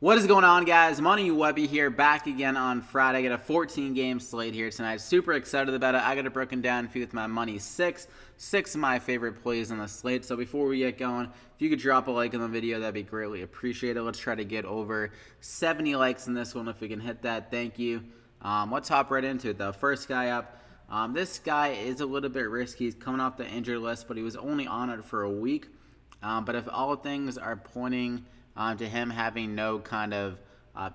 What is going on, guys? Money Webby here, back again on Friday. I got a 14-game slate here tonight. Super excited about it. I got it broken down for you with my money six of my favorite plays on the slate. So before we get going, if you could drop a like on the video, that'd be greatly appreciated. Let's try to get over 70 likes in this one. If we can hit that, thank you. Let's hop right into it, though. First guy up. This guy is a little bit risky. He's coming off the injured list, but he was only on it for a week. But if all things are pointing to him having no kind of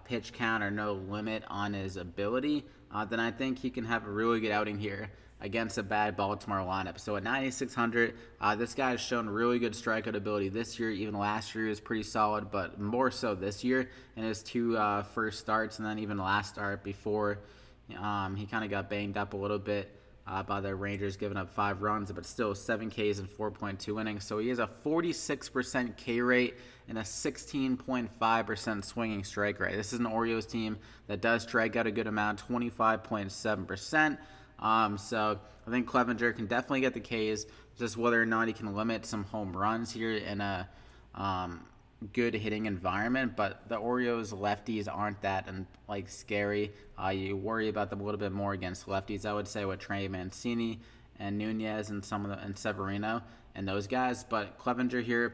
pitch count or no limit on his ability, then I think he can have a really good outing here against a bad Baltimore lineup. So at 9,600, this guy has shown really good strikeout ability this year. Even last year he was pretty solid, but more so this year in his two first starts, and then even last start before he kind of got banged up a little bit by the Rangers, giving up 5 runs, but still 7 Ks in 4.2 innings. So he has a 46% K rate and a 16.5% swinging strike rate. This is an Orioles team that does strike out a good amount, 25.7%. So I think Clevinger can definitely get the Ks, just whether or not he can limit some home runs here in a good hitting environment. But the Orioles lefties aren't that scary. You worry about them a little bit more against lefties, I would say, with Trey Mancini and Nunez and and Severino and those guys. But Clevinger here,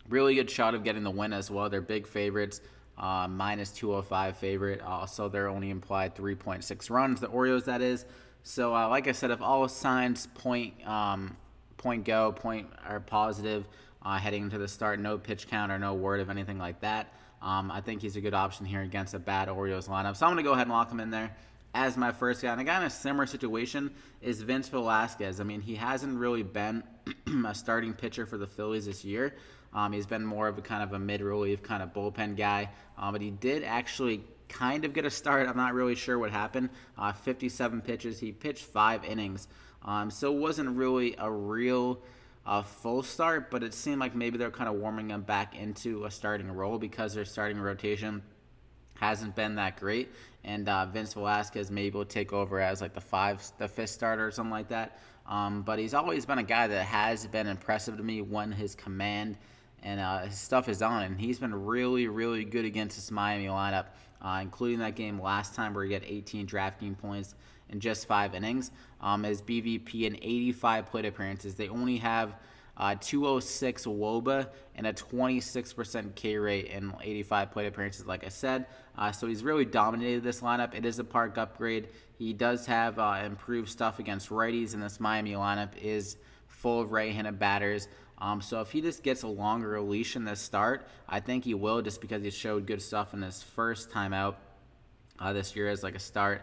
really good shot of getting the win as well. They're big favorites, minus 205 favorite. Also, they're only implied 3.6 runs, the Orioles, that is. So, like I said, if all signs are positive heading into the start, no pitch count or no word of anything like that, I think he's a good option here against a bad Orioles lineup. So I'm going to go ahead and lock him in there as my first guy. And a guy in a similar situation is Vince Velasquez. I mean, he hasn't really been a starting pitcher for the Phillies this year. He's been more of a kind of a mid-relief kind of bullpen guy. But he did actually kind of get a start. I'm not really sure what happened. 57 pitches. He pitched 5 innings. So it wasn't really a real full start, but it seemed like maybe they're kind of warming him back into a starting role because their starting rotation hasn't been that great. And Vince Velasquez maybe will take over as like the 5th starter or something like that. But he's always been a guy that has been impressive to me when his command and his stuff is on. And he's been really, really good against this Miami lineup, including that game last time where he had 18 DraftKings points in just 5 innings. His BVP in 85 plate appearances. They only have 206 WOBA and a 26% K rate in 85 plate appearances, like I said. So he's really dominated this lineup. It is a park upgrade. He does have improved stuff against righties, and this Miami lineup is full of right-handed batters. So if he just gets a longer leash in this start, I think he will, just because he showed good stuff in his first time out this year as like a start.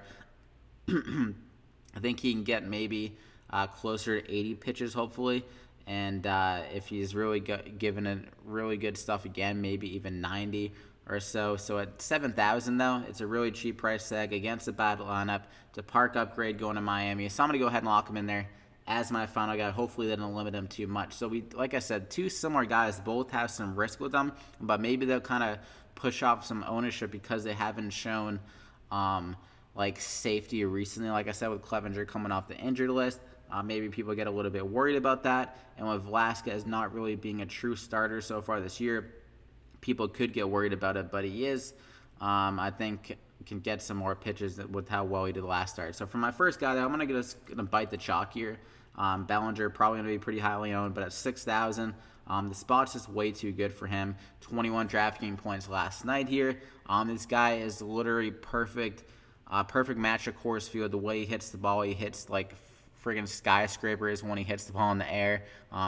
I think he can get maybe closer to 80 pitches, hopefully. And if he's really given it really good stuff again, maybe even 90 or so. So at 7,000, though, it's a really cheap price tag against a bad lineup. It's a park upgrade going to Miami. So I'm going to go ahead and lock him in there as my final guy. Hopefully they don't limit him too much. So like I said, 2 similar guys, both have some risk with them, but maybe they'll kind of push off some ownership because they haven't shown safety recently. Like I said, with Clevinger coming off the injured list, maybe people get a little bit worried about that. And with Velasquez not really being a true starter so far this year, people could get worried about it. But he is, I think, can get some more pitches with how well he did last start. So for my first guy, I'm going to bite the chalk here. Bellinger, probably going to be pretty highly owned, but at 6,000, the spot's just way too good for him. 21 DraftKings points last night here. This guy is literally perfect match of Coors Field. The way he hits the ball, he hits like friggin' skyscrapers when he hits the ball in the air.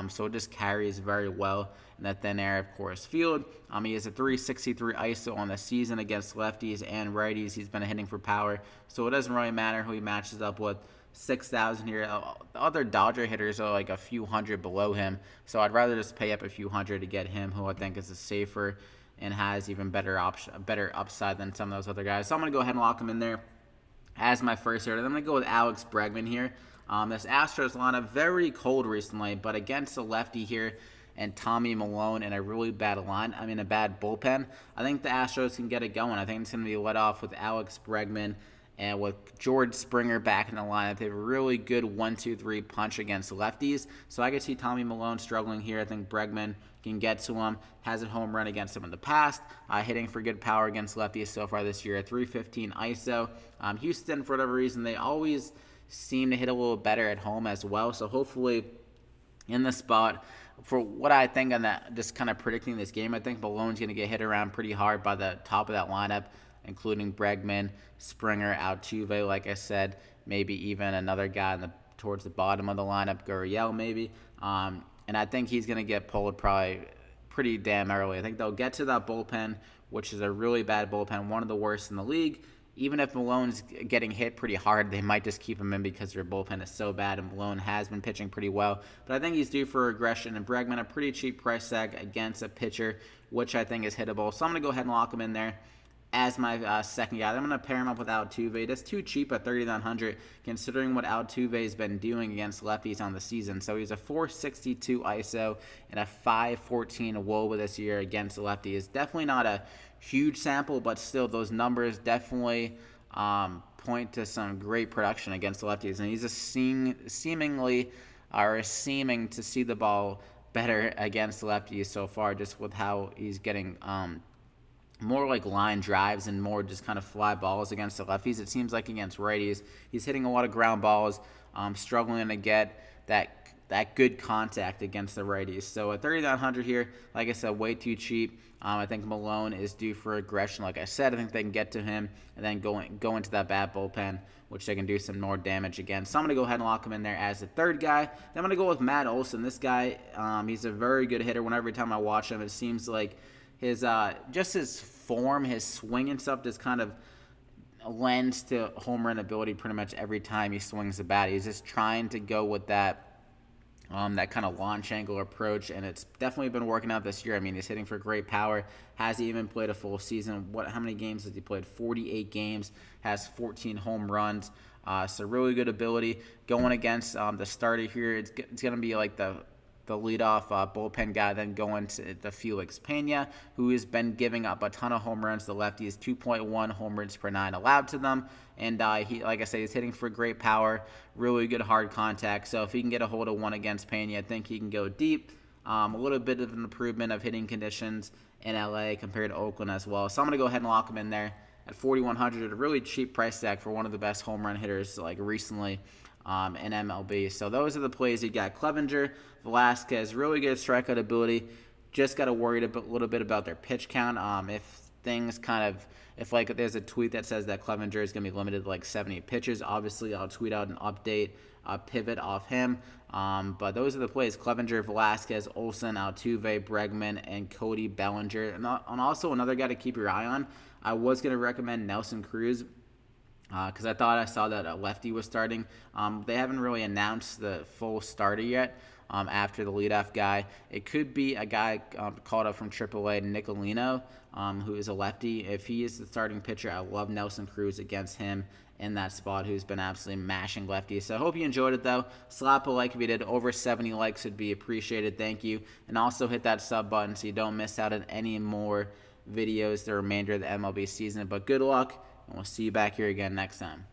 So it just carries very well in that thin air of Coors Field. He has a 363 ISO on the season against lefties and righties. He's been hitting for power, so it doesn't really matter who he matches up with. 6,000 here. The other Dodger hitters are like a few hundred below him, so I'd rather just pay up a few hundred to get him, who I think is a safer and has even better upside than some of those other guys. So I'm going to go ahead and lock him in there as my first hitter. Then I'm going to go with Alex Bregman here. This Astros lineup, very cold recently, but against a lefty here and Tommy Milone in a really bad bad bullpen, I think the Astros can get it going. I think it's going to be led off with Alex Bregman And with George Springer back in the lineup, they have a really good 1-2-3 punch against lefties. So I could see Tommy Milone struggling here. I think Bregman can get to him. Has a home run against him in the past. Hitting for good power against lefties so far this year. 315 ISO. Houston, for whatever reason, they always seem to hit a little better at home as well. So hopefully in the spot, for what I think on that, just kind of predicting this game, I think Malone's going to get hit around pretty hard by the top of that lineup, including Bregman, Springer, Altuve, like I said, maybe even another guy towards the bottom of the lineup, Gurriel maybe. And I think he's going to get pulled probably pretty damn early. I think they'll get to that bullpen, which is a really bad bullpen, one of the worst in the league. Even if Malone's getting hit pretty hard, they might just keep him in because their bullpen is so bad, and Malone has been pitching pretty well. But I think he's due for regression, and Bregman, a pretty cheap price tag against a pitcher, which I think is hittable. So I'm going to go ahead and lock him in there as my second guy. I'm going to pair him up with Altuve. That's too cheap at $3,900, considering what Altuve's been doing against lefties on the season. So he's a 462 ISO and a 514 WOBA this year against the lefties. Definitely not a huge sample, but still those numbers definitely point to some great production against the lefties. And he's just seeming to see the ball better against the lefties so far, just with how he's getting more like line drives and more just kind of fly balls against the lefties. It seems like against righties, he's hitting a lot of ground balls, struggling to get that good contact against the righties. So at 3,900 here, like I said, way too cheap. I think Malone is due for aggression. Like I said, I think they can get to him and then go into that bad bullpen, which they can do some more damage against. So I'm going to go ahead and lock him in there as the third guy. Then I'm going to go with Matt Olson. This guy, he's a very good hitter. Every time I watch him, it seems like his form, his swing and stuff just kind of lends to home run ability pretty much every time he swings the bat. He's just trying to go with that kind of launch angle approach, and it's definitely been working out this year. I mean, he's hitting for great power. Hasn't even played a full season. How many games has he played? 48 games. Has 14 home runs. So really good ability. Going against the starter here, it's going to be like the leadoff bullpen guy, then going to the Felix Pena, who has been giving up a ton of home runs. The lefty is 2.1 home runs per 9 allowed to them. And he, like I said, he's hitting for great power, really good hard contact. So if he can get a hold of one against Pena, I think he can go deep. A little bit of an improvement of hitting conditions in LA compared to Oakland as well. So I'm going to go ahead and lock him in there at 4,100, a really cheap price tag for one of the best home run hitters like recently in MLB. So those are the plays. You got Clevinger, Velasquez, really good strikeout ability. Just got to worry a little bit about their pitch count. If there's a tweet that says that Clevinger is going to be limited to like 70 pitches, obviously I'll tweet out an update, pivot off him. But those are the plays: Clevinger, Velasquez, Olson, Altuve, Bregman, and CODY Bellinger. And also another guy to keep your eye on, I was going to recommend Nelson Cruz, because I thought I saw that a lefty was starting. They haven't really announced the full starter yet after the leadoff guy. It could be a guy called up from AAA, Nicolino, who is a lefty. If he is the starting pitcher, I love Nelson Cruz against him in that spot, who's been absolutely mashing lefties. So I hope you enjoyed it, though. Slap a like if you did. Over 70 likes would be appreciated. Thank you. And also hit that sub button so you don't miss out on any more videos the remainder of the MLB season. But good luck, and we'll see you back here again next time.